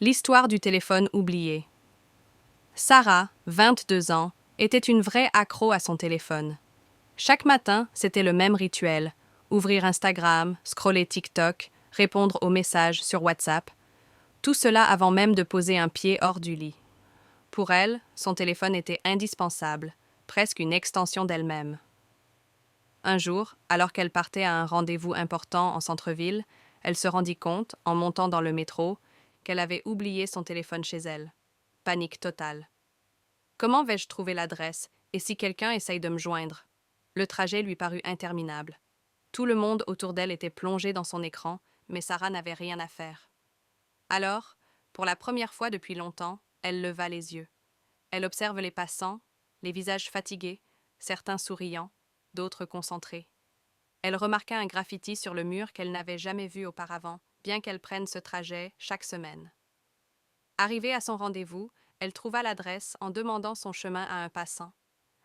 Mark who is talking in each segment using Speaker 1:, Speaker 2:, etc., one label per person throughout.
Speaker 1: L'histoire du téléphone oublié. Sarah, 22 ans, était une vraie accro à son téléphone. Chaque matin, c'était le même rituel. Ouvrir Instagram, scroller TikTok, répondre aux messages sur WhatsApp. Tout cela avant même de poser un pied hors du lit. Pour elle, son téléphone était indispensable, presque une extension d'elle-même. Un jour, alors qu'elle partait à un rendez-vous important en centre-ville, elle se rendit compte, en montant dans le métro, qu'elle avait oublié son téléphone chez elle. Panique totale. Comment vais-je trouver l'adresse, et si quelqu'un essaye de me joindre? Le trajet lui parut interminable. Tout le monde autour d'elle était plongé dans son écran, mais Sarah n'avait rien à faire. Alors, pour la première fois depuis longtemps, elle leva les yeux. Elle observe les passants, les visages fatigués, certains souriants, d'autres concentrés. Elle remarqua un graffiti sur le mur qu'elle n'avait jamais vu auparavant, bien qu'elle prenne ce trajet chaque semaine. Arrivée à son rendez-vous, elle trouva l'adresse en demandant son chemin à un passant.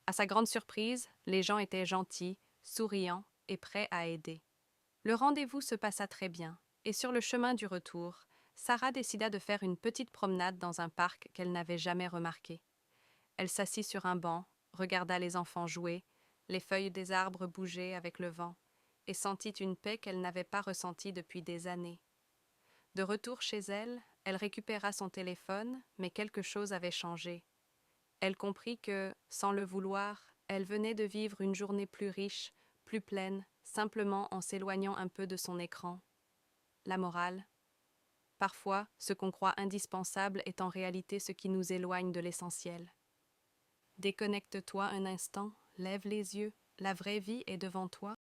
Speaker 1: À sa grande surprise, les gens étaient gentils, souriants et prêts à aider. Le rendez-vous se passa très bien, et sur le chemin du retour, Sarah décida de faire une petite promenade dans un parc qu'elle n'avait jamais remarqué. Elle s'assit sur un banc, regarda les enfants jouer, les feuilles des arbres bouger avec le vent, et sentit une paix qu'elle n'avait pas ressentie depuis des années. De retour chez elle, elle récupéra son téléphone, mais quelque chose avait changé. Elle comprit que, sans le vouloir, elle venait de vivre une journée plus riche, plus pleine, simplement en s'éloignant un peu de son écran. La morale. Parfois, ce qu'on croit indispensable est en réalité ce qui nous éloigne de l'essentiel. Déconnecte-toi un instant, lève les yeux, la vraie vie est devant toi.